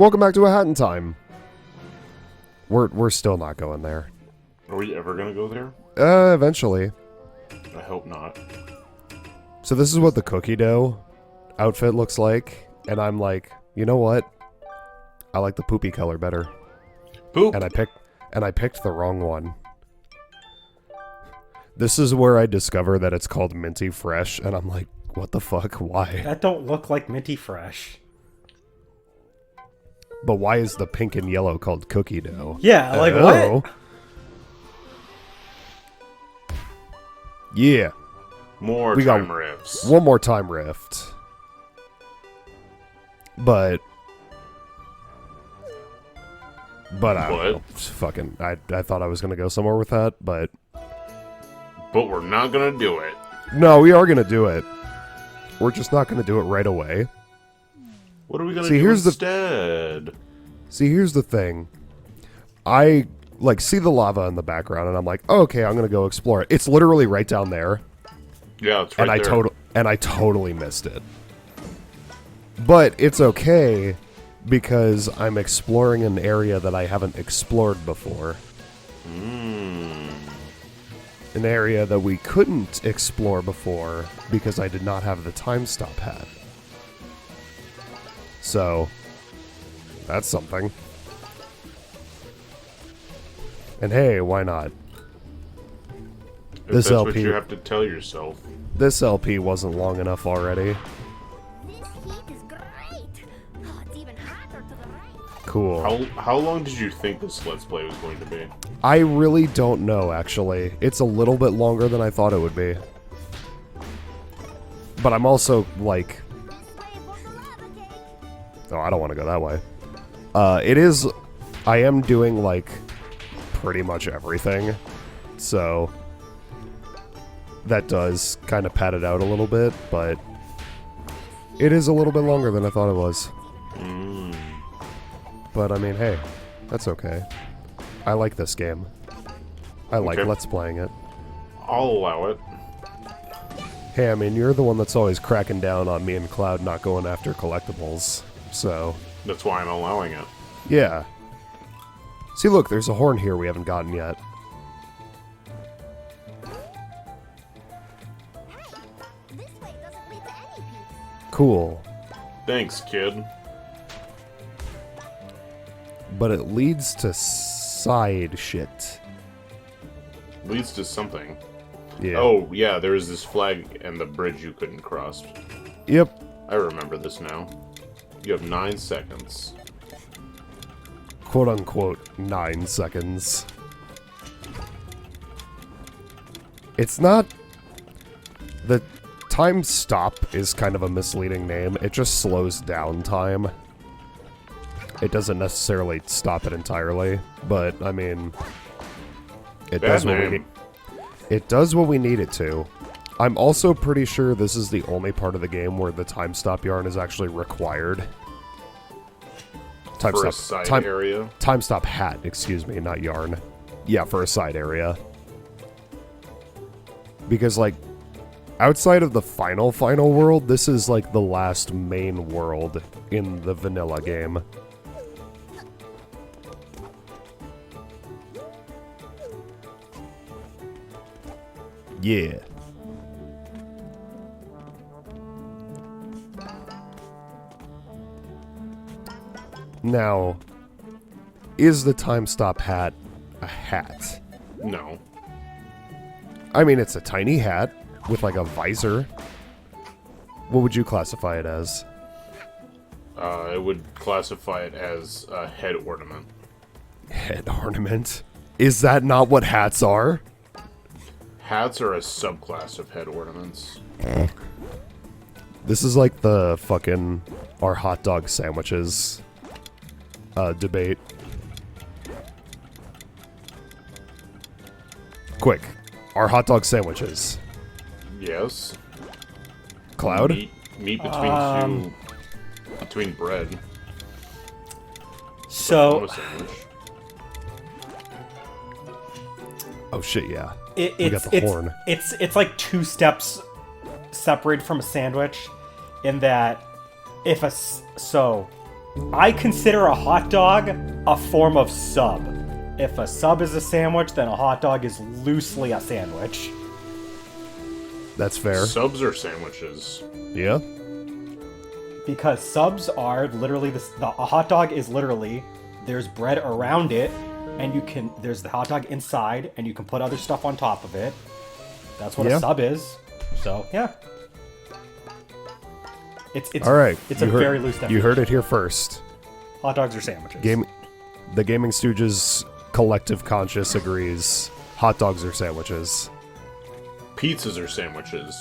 Welcome back to A Hat in Time. We're still not going there. Are we ever gonna go there? Eventually. I hope not. So this is what the cookie dough outfit looks like, and I'm like, you know what? I like the poopy color better. Poop. And I picked the wrong one. This is where I discover that it's called Minty Fresh, and I'm like, what the fuck? Why? That don't look like Minty Fresh. But why is the pink and yellow called cookie dough? Yeah, like what? Yeah. More We time got rifts. one more time rift. But I don't know. Fucking, I thought I was gonna go somewhere with that, but But we're not gonna do it. no, we are gonna do it. We're just not gonna do it right away. What are we gonna See, do here's instead? See, here's the thing. I like see the lava in the background, and I'm like, oh, okay, I'm gonna go explore it. It's literally right down there. Yeah, it's right there. And I totally missed it. But it's okay because I'm exploring an area that I haven't explored before. An area that we couldn't explore before because I did not have the time stop hat. So, that's something. And hey, why not? If This that's LP what you have to tell yourself. This LP wasn't long enough already. This heat is great. Oh, it's even hotter to the right. Cool. How long did you think this Let's Play was going to be? I really don't know, actually. It's a little bit longer than I thought it would be. But I'm also, like... Oh, I don't want to go that way. I am doing, like, pretty much everything. So... that does kind of pad it out a little bit, but... it is a little bit longer than I thought it was. But, I mean, hey. That's okay. I like this game. I like Let's Playing it. I'll allow it. Hey, I mean, you're the one that's always cracking down on me and Cloud not going after collectibles, so... That's why I'm allowing it. yeah. See, look, there's a horn here we haven't gotten yet. This way doesn't lead to any peaks. Cool. Thanks, kid. But it leads to side shit. Leads to something. Yeah. Oh, yeah, there was this flag and the bridge you couldn't cross. Yep. I remember this now. You have 9 seconds. Quote-unquote 9 seconds. It's not... the time stop is kind of a misleading name. It just slows down time. It doesn't necessarily stop it entirely, but, I mean... it does what we need. It does what we need it to. I'm also pretty sure this is the only part of the game where the time stop yarn is actually required. For a side area? Time stop hat, excuse me, not yarn. Yeah, for a side area. Because, like, outside of the final world, this is, like, the last main world in the vanilla game. Yeah. Now, is the time stop hat a hat? No. I mean, it's a tiny hat with like a visor. What would you classify it as? I would classify it as a head ornament. Head ornament? Is that not what hats are? Hats are a subclass of head ornaments. This is like the fucking our hot dog sandwiches debate. Quick. Our hot dog sandwiches. Yes. Cloud? Meat between bread. So, oh shit, yeah. it's horn. It's like 2 steps separated from a sandwich, in that if I consider a hot dog a form of sub. If a sub is a sandwich, then a hot dog is loosely a sandwich. That's fair. Subs are sandwiches. Yeah. Because subs are literally a hot dog is literally there's bread around it, and there's the hot dog inside, and you can put other stuff on top of it. That's what a sub is. So yeah. It's All right. It's a very loose definition. You heard it here first. Hot dogs are sandwiches. The Gaming Stooges collective conscious agrees. Hot dogs are sandwiches. Pizzas are sandwiches.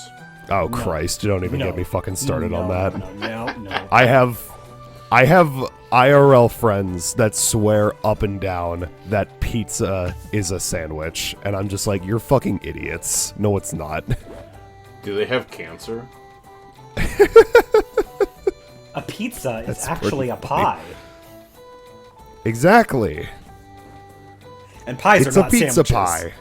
Oh Christ! Don't even get me fucking started on that. No. I have IRL friends that swear up and down that pizza is a sandwich, and I'm just like, you're fucking idiots. No, it's not. Do they have cancer? A pizza is That's actually a pretty funny. pie. Exactly. And pies It's are a not pizza sandwiches. pie.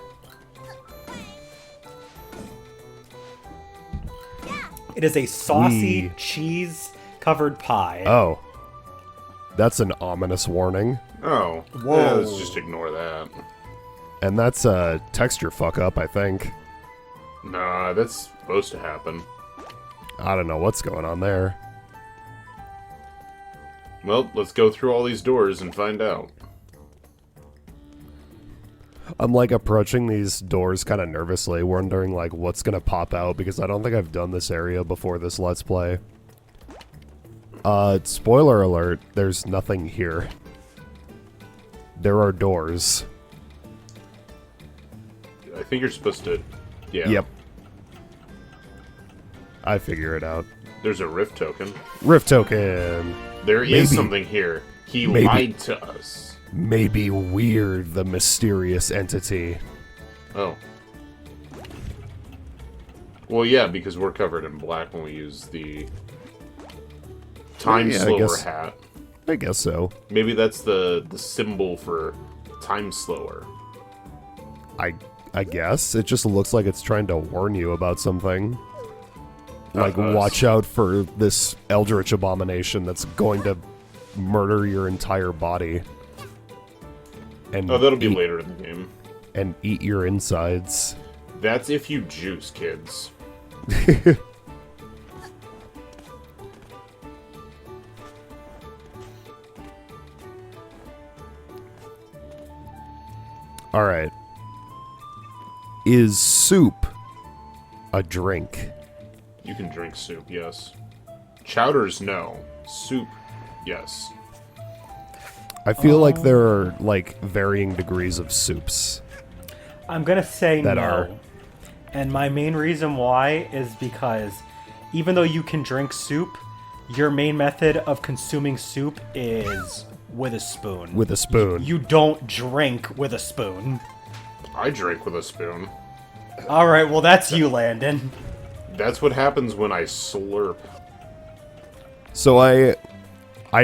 It is a saucy, cheese-covered pie. Oh. That's an ominous warning. Oh. Whoa. Yeah, let's just ignore that. And that's a texture fuck up, I think. Nah, that's supposed to happen. I don't know what's going on there. Well, let's go through all these doors and find out. I'm like approaching these doors kind of nervously, wondering like what's gonna pop out, because I don't think I've done this area before this Let's Play. Spoiler alert, there's nothing here. There are doors. I think you're supposed to... Yeah. Yep. I figure it out. There's a rift token. Rift token! There is Maybe. something here. He Maybe. lied to us. Maybe Weird, the mysterious entity. Oh. Well, yeah, because we're covered in black when we use the time Yeah, I slower guess- hat. I guess so. Maybe that's the symbol for time slower. I guess. It just looks like it's trying to warn you about something. Like, us. watch out for this eldritch abomination that's going to murder your entire body. And Oh, that'll be eat, later in the game. And eat your insides. That's if you juice, kids. Alright. Is soup a drink? You can drink soup, yes. Chowders, no. Soup, yes. I feel like there are, like, varying degrees of soups. I'm gonna say That no. are. And my main reason why is because even though you can drink soup, your main method of consuming soup is with a spoon. With a spoon. You don't drink with a spoon. I drink with a spoon. Alright, well that's you, Landon. That's what happens when I slurp. So I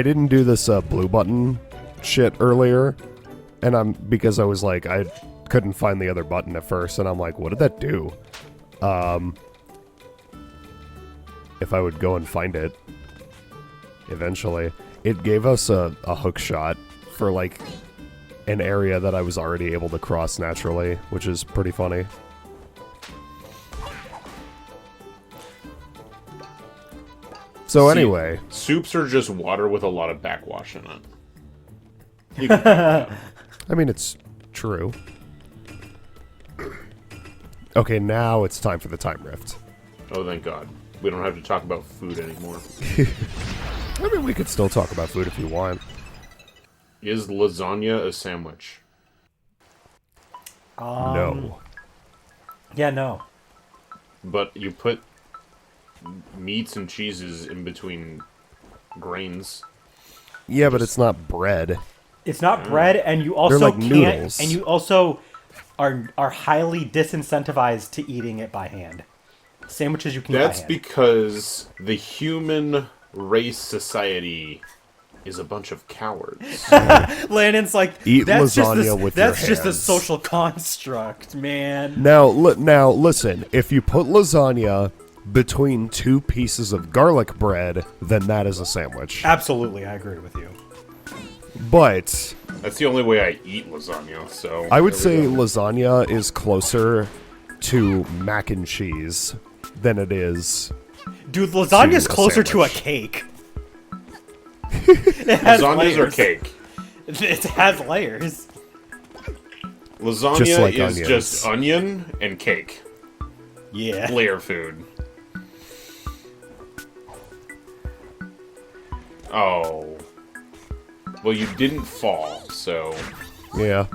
didn't do this blue button shit earlier, and because I was like, I couldn't find the other button at first, and I'm like, what did that do? If I would go and find it eventually, it gave us a hook shot for like an area that I was already able to cross naturally, which is pretty funny. So See, anyway, soups are just water with a lot of backwash in it. You can I mean, it's true. Okay, now it's time for the time rift. Oh, thank God. We don't have to talk about food anymore. I mean, we could still talk about food if you want. Is lasagna a sandwich? No. Yeah, no. But you put meats and cheeses in between grains. Yeah, but it's not bread. It's not bread, and you also like can't. noodles. And you also are highly disincentivized to eating it by hand. Sandwiches you can eat by That's hand. because the human race society is a bunch of cowards. Landon's like, Eat that's just lasagna a, with your that's just a hands." social construct, man. Now listen. If you put lasagna between 2 pieces of garlic bread, then that is a sandwich. Absolutely, I agree with you. But That's the only way I eat lasagna, so... I would there say we go. lasagna is closer to mac and cheese than it is... Dude, lasagna's To a closer to a sandwich. cake. It has Lasagnas layers. are cake. It has layers. Lasagna Just like is onions. just onion and cake. Yeah. Layer food. Oh. Well, you didn't fall, so... Yeah.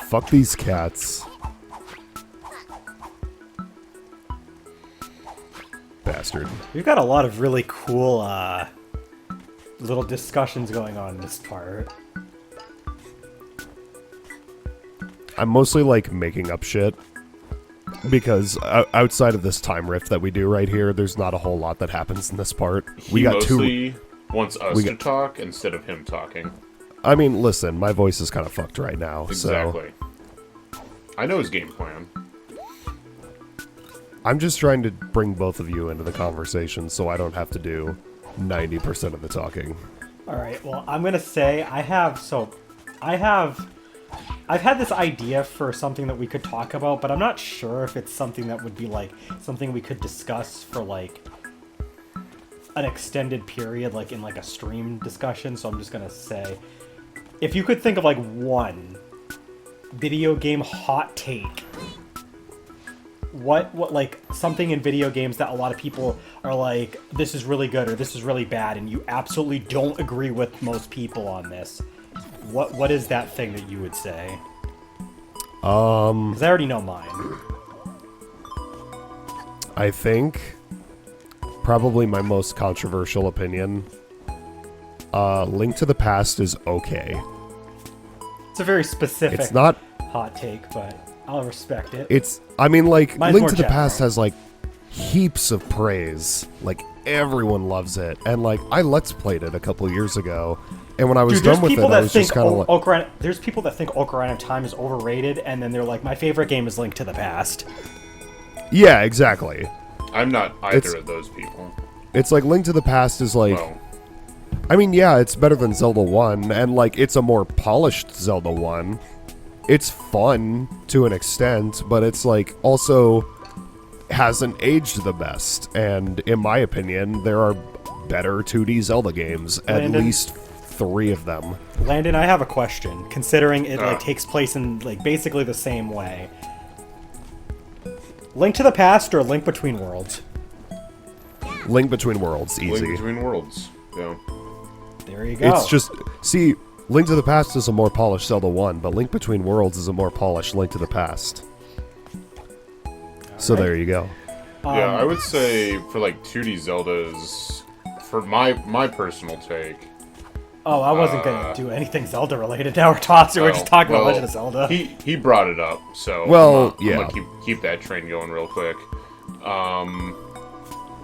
Fuck these cats. Bastard. We've got a lot of really cool little discussions going on in this part. I'm mostly like making up shit because outside of this time rift that we do right here, there's not a whole lot that happens in this part. He We got mostly wants us we to got- talk instead of him talking. I mean, listen, my voice is kind of fucked right now, Exactly. I know his game plan. so I'm just trying to bring both of you into the conversation so I don't have to do 90% of the talking. All right. Well, I'm gonna say I've had this idea for something that we could talk about, but I'm not sure if it's something that would be like something we could discuss for like an extended period, like in like a stream discussion. So I'm just gonna say, if you could think of like one video game hot take, what like something in video games that a lot of people are like, this is really good or this is really bad, and you absolutely don't agree with most people on this. What is that thing that you would say? 'Cause I already know mine. I think probably my most controversial opinion, Link to the Past is okay. It's a very specific It's not hot take, but I'll respect it. I mean, like, Mine's Link more to the general. Past has, like, heaps of praise. Like, everyone loves it. And, like, I Let's Played it a couple years ago. And when I was Dude, there's done with it, people I that was think just kind of like... there's people that think Ocarina of Time is overrated, and then they're like, my favorite game is Link to the Past. Yeah, exactly. I'm not It's- either of those people. It's like Link to the Past is, like... Well, I mean, yeah, it's better than Zelda 1, and, like, it's a more polished Zelda 1. It's fun to an extent, but it's, like, also hasn't aged the best. And, in my opinion, there are better 2D Zelda games. At Landon? least 3 of them. Landon, I have a question. Considering it like Ah. takes place in like basically the same way, Link to the Past or Link Between Worlds? Link Between Worlds, easy. Link Between Worlds. Yeah. There you go. It's just... See, Link to the Past is a more polished Zelda 1, but Link Between Worlds is a more polished Link to the Past. So Alright. there you go. Yeah, I would say for like 2D Zeldas, for my personal take. Oh, I wasn't gonna do anything Zelda related. Now we're talking. We're just talking about Legend of Zelda. He brought it up, so Well, I'm yeah. gonna keep that train going real quick.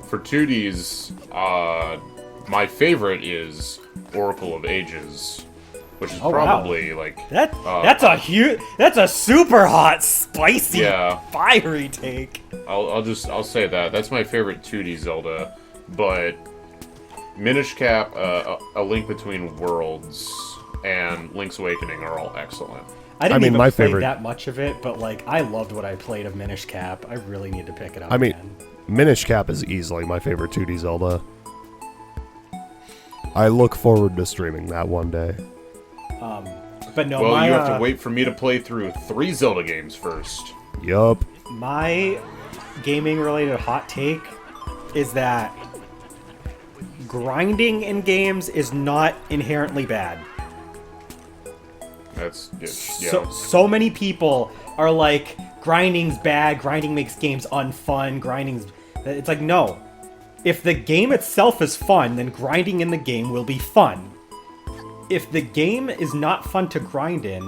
For 2Ds, my favorite is Oracle of Ages, which is Oh, wow. probably like That's a super hot, spicy, Yeah. fiery take. I'll say that that's my favorite 2D Zelda, but Minish Cap, A Link Between Worlds, and Link's Awakening are all excellent. I didn't mean, even my play favorite- that much of it, but like I loved what I played of Minish Cap. I really need to pick it up. I mean, again. Minish Cap is easily my favorite 2D Zelda. I look forward to streaming that one day. But no, Well, my you have to wait for me to play through 3 Zelda games first. Yup. my gaming related hot take is that grinding in games is not inherently bad. That's yeah. So many people are like, grinding's bad, grinding makes games unfun, grinding's... It's like, no. If the game itself is fun, then grinding in the game will be fun. If the game is not fun to grind in,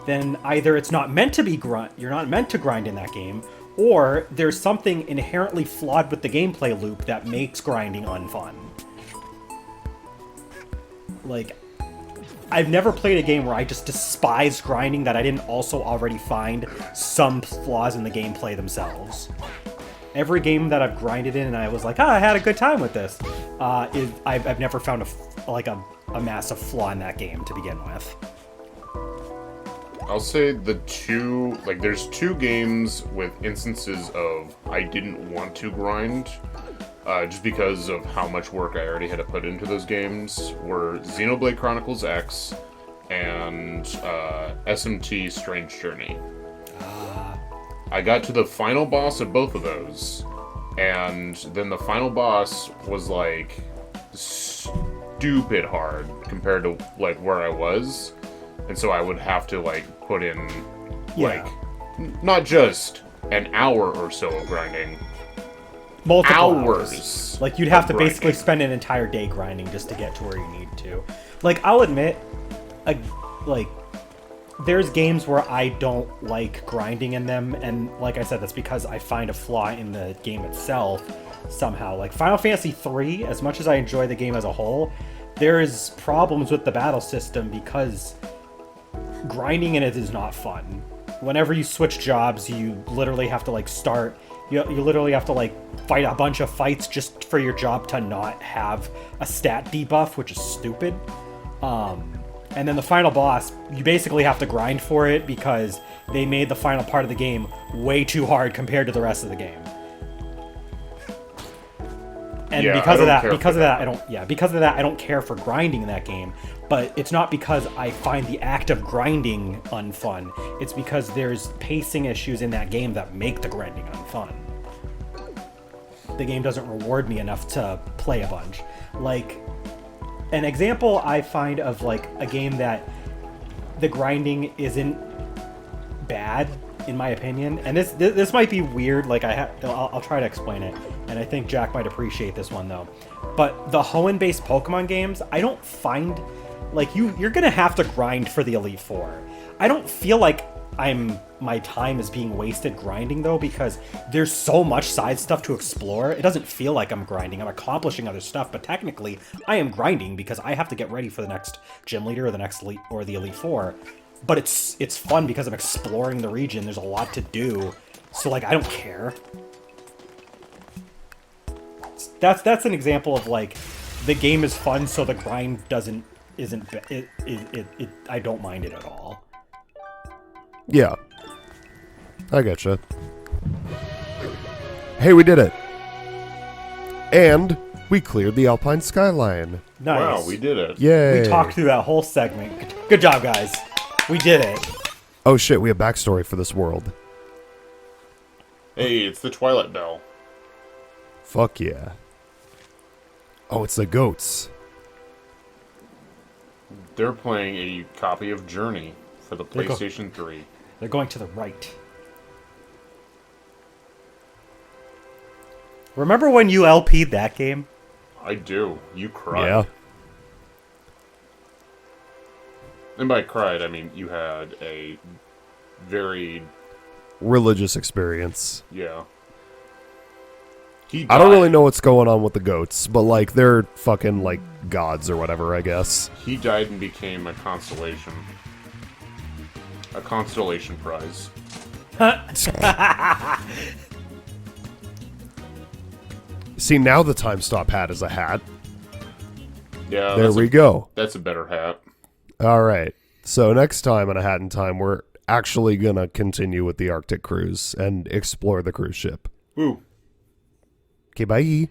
then either it's not meant to be you're not meant to grind in that game, or there's something inherently flawed with the gameplay loop that makes grinding unfun. Like, I've never played a game where I just despised grinding that I didn't also already find some flaws in the gameplay themselves. every game that I've grinded in and I was like, I had a good time with this, I've never found a massive flaw in that game to begin with. I'll say there's 2 games with instances of I didn't want to grind, just because of how much work I already had to put into those games, were Xenoblade Chronicles X and SMT Strange Journey. I got to the final boss of both of those, and then the final boss was like stupid hard compared to like where I was, and so I would have to like put in like not just an hour or so of grinding, multiple hours. Like you'd have to grinding. basically spend an entire day grinding just to get to where you need to. Like I'll admit, like there's games where I don't like grinding in them, and like I said, that's because I find a flaw in the game itself somehow. Like Final Fantasy III, as much as I enjoy the game as a whole, there's problems with the battle system because grinding in it is not fun. Whenever you switch jobs, you literally have to like start. You literally have to like fight a bunch of fights just for your job to not have a stat debuff, which is stupid. And then the final boss, you basically have to grind for it because they made the final part of the game way too hard compared to the rest of the game. And Yeah, because of I that, don't care because for of that, that. because of that, I don't care for grinding in that game. But it's not because I find the act of grinding unfun. It's because there's pacing issues in that game that make the grinding unfun. The game doesn't reward me enough to play a bunch. Like, an example I find of like a game that the grinding isn't bad, in my opinion, and this might be weird. Like I'll try to explain it, and I think Jack might appreciate this one though. But the Hoenn-based Pokemon games, I don't find like you're gonna have to grind for the Elite Four. I don't feel like my time is being wasted grinding though, because there's so much side stuff to explore. It doesn't feel like I'm grinding. I'm accomplishing other stuff, but technically I am grinding because I have to get ready for the next gym leader or the next elite or the Elite Four. But it's fun because I'm exploring the region. There's a lot to do, so like I don't care. That's an example of like the game is fun, so the grind isn't I don't mind it at all. Yeah. I getcha. Hey, we did it. And we cleared the Alpine Skyline. Nice. Wow, we did it. Yay. We talked through that whole segment. Good job, guys. We did it. Oh shit, we have backstory for this world. Hey, it's the Twilight Bell. Fuck yeah. Oh, it's the goats. They're playing a copy of Journey for the There you go. PlayStation 3. They're going to the right. Remember when you LP'd that game? I do. You cried. Yeah. And by cried, I mean you had a very, Religious experience. yeah. He I don't died. really know what's going on with the goats, but like they're fucking like gods or whatever, I guess. He died and became a constellation. A constellation prize. See, now the time stop hat is a hat. Yeah, There we go. That's a better hat. All right. So next time on A Hat in Time, we're actually gonna continue with the Arctic cruise and explore the cruise ship. Woo. Okay, bye.